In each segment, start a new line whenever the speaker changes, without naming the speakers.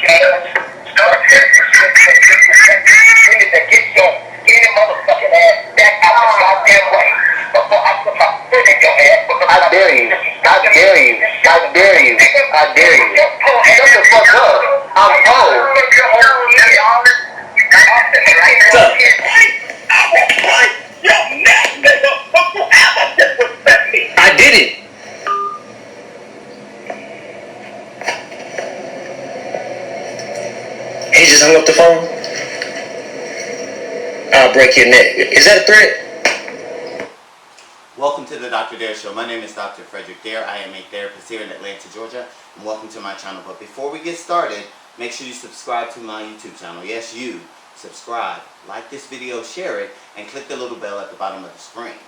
Start you need to get your any motherfucking ass back out the goddamn way before I put my foot in your ass. I dare you. I dare you. I dare you. I dare you. Shut the fuck up. I'm old. I did it. He just hung up the phone. I'll break your neck. Is that a threat?
Welcome to the Dr. Dare Show. My name is Dr. Frederick Dare. I am a therapist here in Atlanta, Georgia, and welcome to my channel. But before we get started, make sure you subscribe to my YouTube channel. Yes, you. Subscribe, like this video, share it, and click the little bell at the bottom of the screen.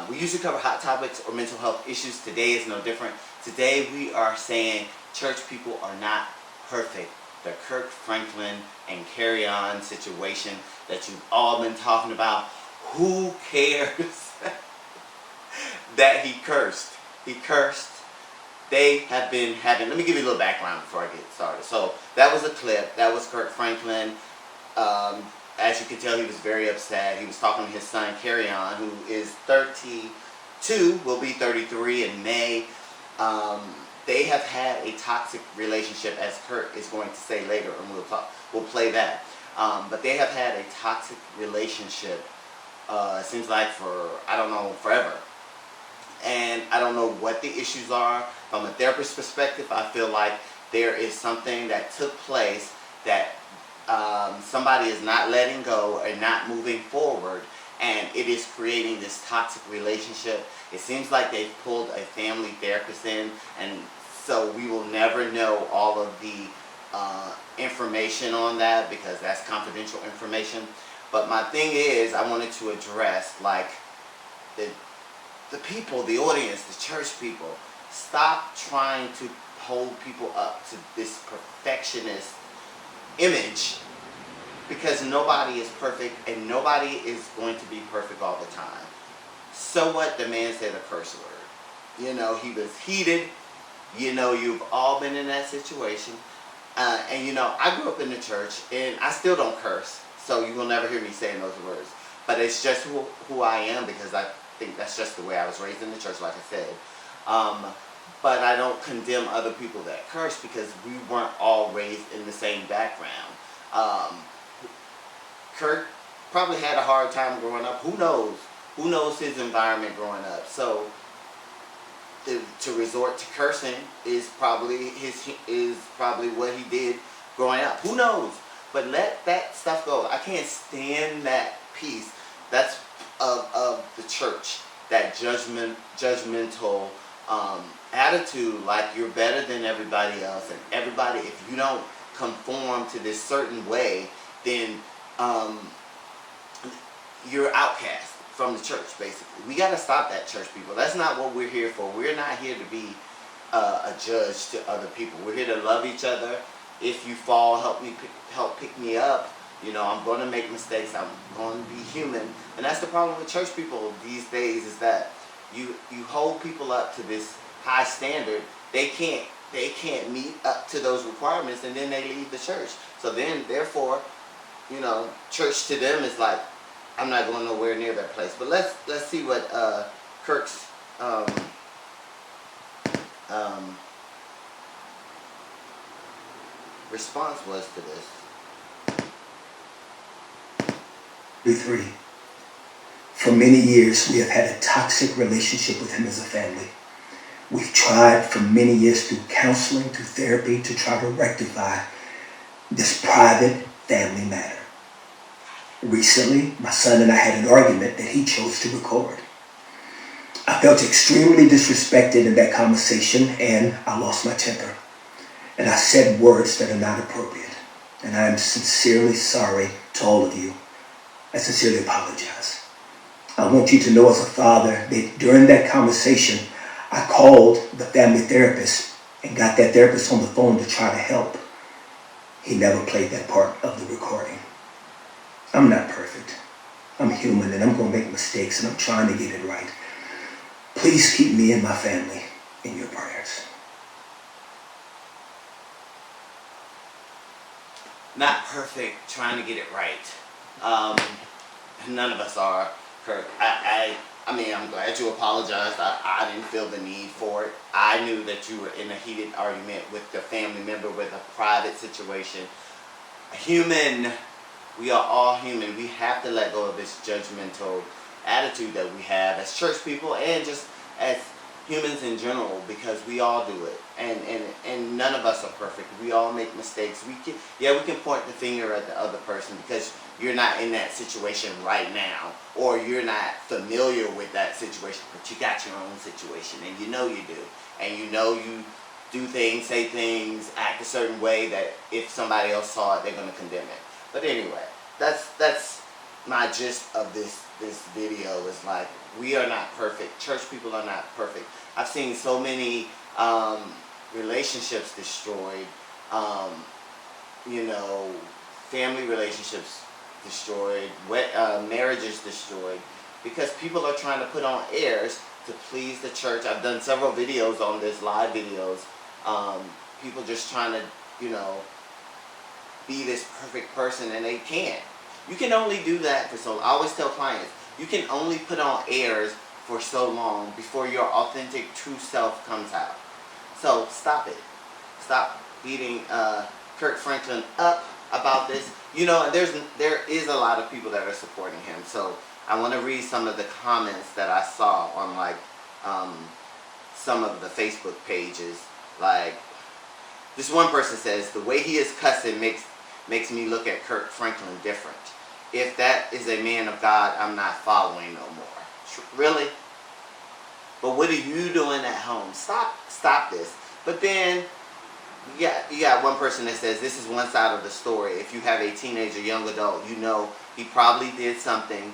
We usually cover hot topics or mental health issues. Today is no different. Today we are saying church people are not perfect. The Kirk Franklin and Kerrion situation that you've all been talking about. Who cares that he cursed? He cursed. They have been having, let me give you a little background before I get started. So that was a clip. That was Kirk Franklin. As you can tell, he was very upset. He was talking to his son Kerrion, who is 32, will be 33 in May. They have had a toxic relationship, as Kirk is going to say later, and we'll play that. But they have had a toxic relationship, it seems like for, I don't know, forever. And I don't know what the issues are. From a therapist perspective, I feel like there is something that took place that somebody is not letting go and not moving forward, and it is creating this toxic relationship. It seems like they've pulled a family therapist in, and so we will never know all of the information on that because that's confidential information. But my thing is, I wanted to address, like, the people, the audience, the church people, stop trying to hold people up to this perfectionist image, because nobody is perfect and nobody is going to be perfect all the time. So what? The man said a curse word. You know, he was heated. You know, you've all been in that situation. And you know, I grew up in the church and I still don't curse. So you will never hear me saying those words. But it's just who I am, because I think that's just the way I was raised in the church, like I said. But I don't condemn other people that curse, because we weren't all raised in the same background. Kirk probably had a hard time growing up. Who knows? Who knows his environment growing up? So to resort to cursing is probably what he did growing up. Who knows? But let that stuff go. I can't stand that piece. That's of the church. That judgmental attitude, like you're better than everybody else, and everybody, if you don't conform to this certain way, then you're outcast from the church, basically. We got to stop that, church people. That's not what we're here for. We're not here to be a judge to other people. We're here to love each other. If you fall, help pick me up. You know, I'm going to make mistakes. I'm going to be human. And that's the problem with church people these days, is that you hold people up to this high standard. They can't meet up to those requirements, and then they leave the church. So then, therefore, you know, church to them is like, I'm not going nowhere near that place. But let's see what Kirk's response was to this.
3. For many years, we have had a toxic relationship with him as a family. We've tried for many years through counseling, through therapy, to try to rectify this private family matter. Recently, my son and I had an argument that he chose to record. I felt extremely disrespected in that conversation, and I lost my temper. And I said words that are not appropriate. And I am sincerely sorry to all of you. I sincerely apologize. I want you to know, as a father, that during that conversation, I called the family therapist and got that therapist on the phone to try to help. He never played that part of the recording. I'm not perfect. I'm human, and I'm going to make mistakes, and I'm trying to get it right. Please keep me and my family in your prayers.
not perfect, trying to get it right. None of us are, Kirk. I mean, I'm glad you apologized. I didn't feel the need for it. I knew that you were in a heated argument with the family member, with a private situation. Human. We are all human. We have to let go of this judgmental attitude that we have as church people and just as humans in general, because we all do it, and none of us are perfect. We all make mistakes. We can point the finger at the other person because you're not in that situation right now, or you're not familiar with that situation, but you got your own situation, and you know you do, and you know you do things, say things, act a certain way that if somebody else saw it, they're going to condemn it. But anyway, that's my gist of this video. Is like, we are not perfect. Church people are not perfect. I've seen so many relationships destroyed, family relationships destroyed, marriages destroyed, because people are trying to put on airs to please the church. I've done several videos on this, live videos. People just trying to, be this perfect person, and they can't. You can only do that for so long. I always tell clients, you can only put on airs for so long before your authentic, true self comes out. So stop it. Stop beating Kirk Franklin up about this. There is a lot of people that are supporting him. So I want to read some of the comments that I saw on some of the Facebook pages. Like, this one person says, the way he is cussing makes me look at Kirk Franklin different. If that is a man of God, I'm not following no more. Really? But what are you doing at home? Stop this. But then you got one person that says, this is one side of the story. If you have a teenager, young adult, he probably did something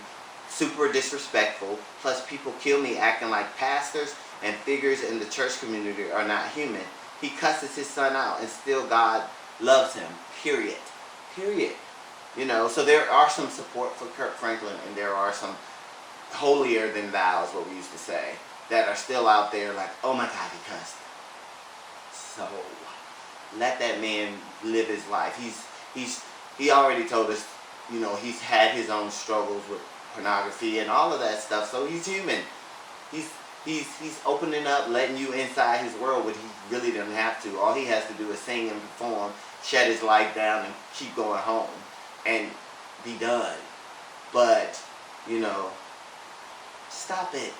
super disrespectful. Plus, people kill me acting like pastors and figures in the church community are not human. He cusses his son out, and still God loves him. Period. So there are some support for Kirk Franklin, and there are some holier than thou's, what we used to say, that are still out there like, oh my God, he cussed. So let that man live his life. He already told us, he's had his own struggles with pornography and all of that stuff. So he's human. He's opening up, letting you inside his world, but he really doesn't have to. All he has to do is sing and perform, shut his life down, and keep going home and be done. But, stop it.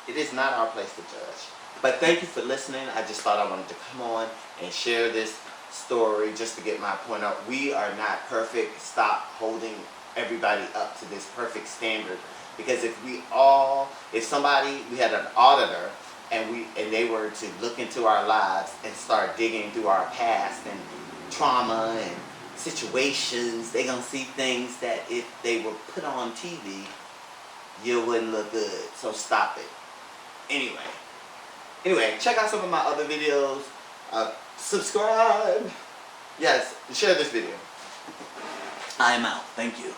It is not our place to judge. But thank you for listening. I just thought I wanted to come on and share this story just to get my point out. We are not perfect. Stop holding everybody up to this perfect standard. Because if we had an auditor and they were to look into our lives and start digging through our past and trauma and situations, they're going to see things that if they were put on TV, you wouldn't look good. So stop it. Anyway, check out some of my other videos. Subscribe. Yes, share this video. I am out. Thank you.